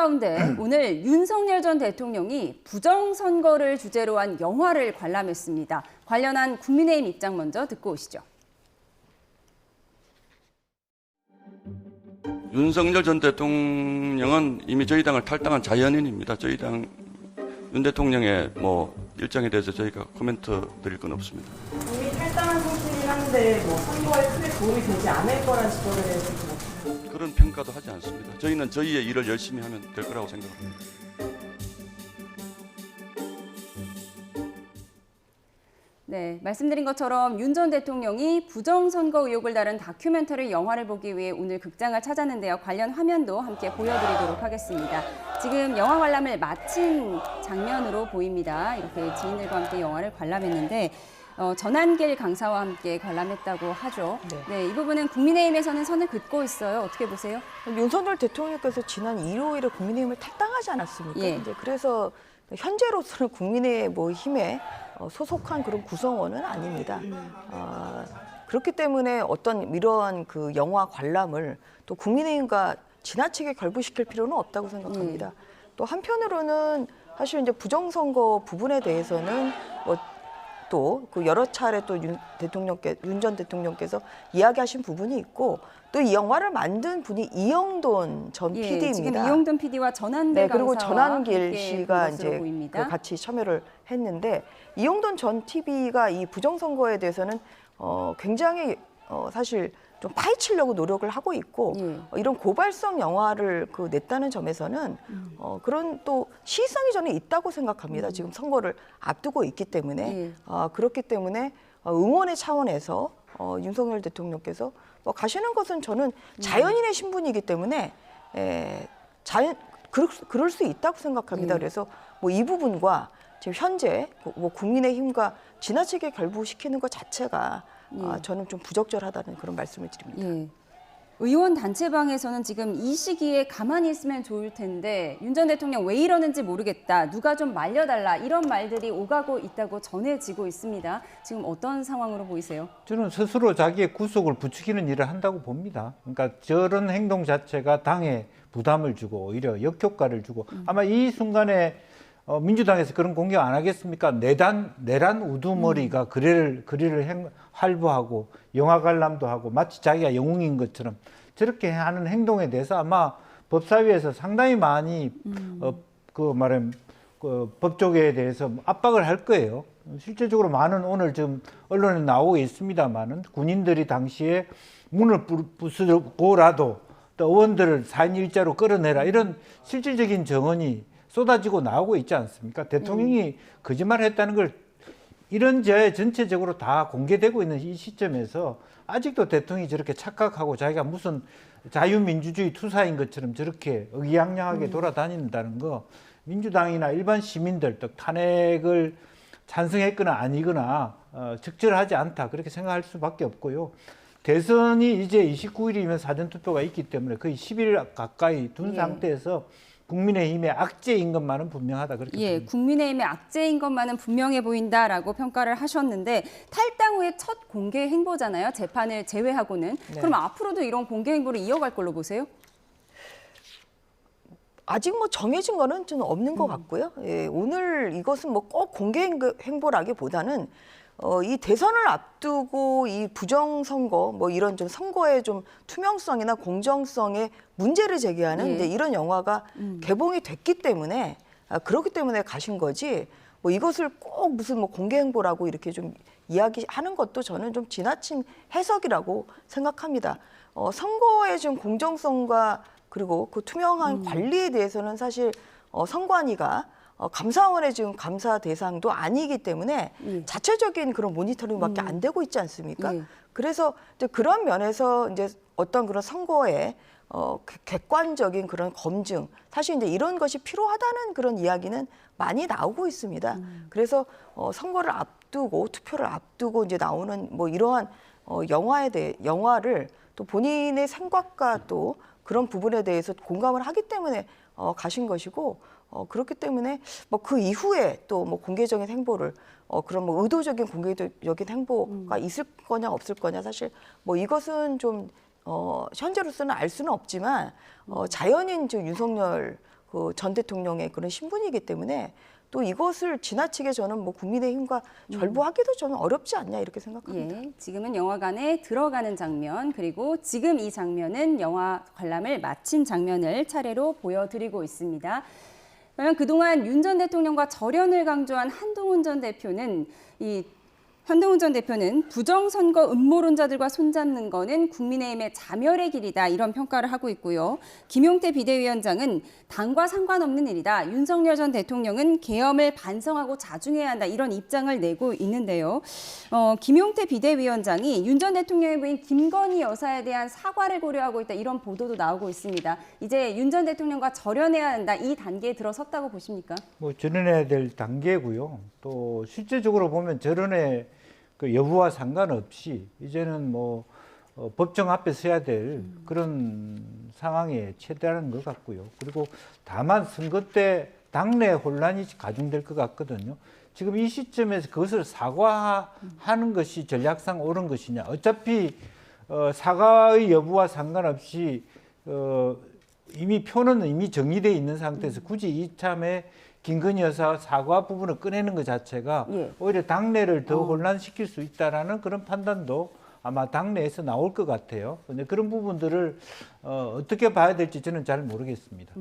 가운데 오늘 윤석열 전 대통령이 부정선거를 주제로 한 영화를 관람했습니다. 관련한 국민의힘 입장 먼저 듣고 오시죠. 윤석열 전 대통령은 이미 저희 당을 탈당한 자연인입니다. 저희 당 윤 대통령의 일정에 대해서 저희가 코멘트 드릴 건 없습니다. 이미 탈당한 상태긴 한데 선거에 크게 도움이 되지 않을 거란 지적에 대해서 그런 평가도 하지 않습니다. 저희는 저희의 일을 열심히 하면 될 거라고 생각합니다. 네, 말씀드린 것처럼 윤 전 대통령이 부정선거 의혹을 다룬 다큐멘터리 영화를 보기 위해 오늘 극장을 찾았는데요. 관련 화면도 함께 보여드리도록 하겠습니다. 지금 영화 관람을 마친 장면으로 보입니다. 이렇게 지인들과 함께 영화를 관람했는데 전한길 강사와 함께 관람했다고 하죠. 네, 이 부분은 국민의힘에서는 선을 긋고 있어요. 어떻게 보세요? 윤석열 대통령께서 지난 일요일에 국민의힘을 탈당하지 않았습니까? 예. 이제 그래서 현재로서는 국민의힘에 소속한 그런 구성원은 아닙니다. 그렇기 때문에 어떤 이러한 그 영화 관람을 또 국민의힘과 지나치게 결부시킬 필요는 없다고 생각합니다. 또 한편으로는 사실 이제 부정선거 부분에 대해서는 또 그 여러 차례 또 윤 전 대통령께서 이야기하신 부분이 있고 또 이 영화를 만든 분이 이영돈 전 PD입니다. 지금 이영돈 PD와 전한길 그리고 강사와 전한길 씨가 이제 보입니다. 같이 참여를 했는데 이영돈 전 TV가 이 부정선거에 대해서는 굉장히 사실 좀 파헤치려고 노력을 하고 있고 이런 고발성 영화를 냈다는 점에서는 그런 또 시의성이 저는 있다고 생각합니다. 지금 선거를 앞두고 있기 때문에 그렇기 때문에 응원의 차원에서 윤석열 대통령께서 가시는 것은 저는 자연인의 신분이기 때문에 그럴 수 있다고 생각합니다. 그래서 이 부분과 지금 현재 국민의힘과 지나치게 결부시키는 것 자체가 저는 좀 부적절하다는 그런 말씀을 드립니다. 의원 단체방에서는 지금 이 시기에 가만히 있으면 좋을 텐데 윤 전 대통령 왜 이러는지 모르겠다. 누가 좀 말려달라. 이런 말들이 오가고 있다고 전해지고 있습니다. 지금 어떤 상황으로 보이세요? 저는 스스로 자기의 구속을 부추기는 일을 한다고 봅니다. 그러니까 저런 행동 자체가 당에 부담을 주고 오히려 역효과를 주고 아마 이 순간에 민주당에서 그런 공격 안 하겠습니까? 내란 우두머리가 거리를 활보하고 영화 관람도 하고 마치 자기가 영웅인 것처럼 저렇게 하는 행동에 대해서 아마 법사위에서 상당히 많이 법조계에 대해서 압박을 할 거예요. 실제적으로 많은 오늘 좀 언론에 나오고 있습니다만은 군인들이 당시에 문을 부수고라도 또 의원들을 4인 1자로 끌어내라 이런 실질적인 정언이 쏟아지고 나오고 있지 않습니까? 대통령이 거짓말을 했다는 걸 전체적으로 다 공개되고 있는 이 시점에서 아직도 대통령이 저렇게 착각하고 자기가 무슨 자유민주주의 투사인 것처럼 저렇게 의기양양하게 돌아다닌다는 거 민주당이나 일반 시민들 또 탄핵을 찬성했거나 아니거나 적절하지 않다 그렇게 생각할 수밖에 없고요. 대선이 이제 29일이면 사전투표가 있기 때문에 거의 10일 가까이 둔 상태에서 국민의힘의 악재인 것만은 분명하다 그렇게 봅니다. 국민의힘의 악재인 것만은 분명해 보인다라고 평가를 하셨는데 탈당 후에 첫 공개 행보잖아요. 재판을 제외하고는. 그럼 앞으로도 이런 공개 행보를 이어갈 걸로 보세요? 아직 정해진 거는 좀 없는 것 같고요. 오늘 이것은 꼭 공개 행보라기보다는 이 대선을 앞두고 이 부정선거 이런 좀 선거의 좀 투명성이나 공정성에 문제를 제기하는 이제 이런 영화가 개봉이 됐기 때문에 그렇기 때문에 가신 거지 이것을 꼭 무슨 공개 행보라고 이렇게 좀 이야기하는 것도 저는 좀 지나친 해석이라고 생각합니다. 선거의 좀 공정성과 그리고 그 투명한 관리에 대해서는 사실 선관위가 감사원의 지금 감사 대상도 아니기 때문에 자체적인 그런 모니터링밖에 안 되고 있지 않습니까? 그래서 이제 그런 면에서 이제 어떤 그런 선거에 객관적인 그런 검증, 사실 이제 이런 것이 필요하다는 그런 이야기는 많이 나오고 있습니다. 그래서 선거를 앞두고 투표를 앞두고 이제 나오는 이러한 영화를 또 본인의 생각과 또 그런 부분에 대해서 공감을 하기 때문에 가신 것이고. 그렇기 때문에 그 이후에 또 공개적인 행보를 그런 의도적인 공개적인 행보가 있을 거냐 없을 거냐 사실 이것은 좀 현재로서는 알 수는 없지만 자연인 윤석열 그 전 대통령의 그런 신분이기 때문에 또 이것을 지나치게 저는 뭐 국민의힘과 절부하기도 저는 어렵지 않냐 이렇게 생각합니다. 예, 지금은 영화관에 들어가는 장면, 그리고 지금 이 장면은 영화 관람을 마친 장면을 차례로 보여드리고 있습니다. 그러면 그동안 윤 전 대통령과 절연을 강조한 한동훈 전 대표는 부정선거 음모론자들과 손잡는 거는 국민의힘의 자멸의 길이다, 이런 평가를 하고 있고요. 김용태 비대위원장은 당과 상관없는 일이다. 윤석열 전 대통령은 계엄을 반성하고 자중해야 한다, 이런 입장을 내고 있는데요. 김용태 비대위원장이 윤 전 대통령의 부인 김건희 여사에 대한 사과를 고려하고 있다, 이런 보도도 나오고 있습니다. 이제 윤 전 대통령과 절연해야 한다, 이 단계에 들어섰다고 보십니까? 뭐 절연해야 될 단계고요. 또 실제적으로 보면 절연의 그 여부와 상관없이 이제는 뭐 법정 앞에 서야 될 그런 상황에 처해라는 것 같고요. 그리고 다만 선거 때 당내 혼란이 가중될 것 같거든요. 지금 이 시점에서 그것을 사과하는 것이 전략상 옳은 것이냐. 어차피 사과의 여부와 상관없이 이미 표는 이미 정리되어 있는 상태에서 굳이 이참에 김건희 여사 사과 부분을 꺼내는 것 자체가 오히려 당내를 더 혼란시킬 수 있다라는 그런 판단도 아마 당내에서 나올 것 같아요. 근데 그런 부분들을 어떻게 봐야 될지 저는 잘 모르겠습니다.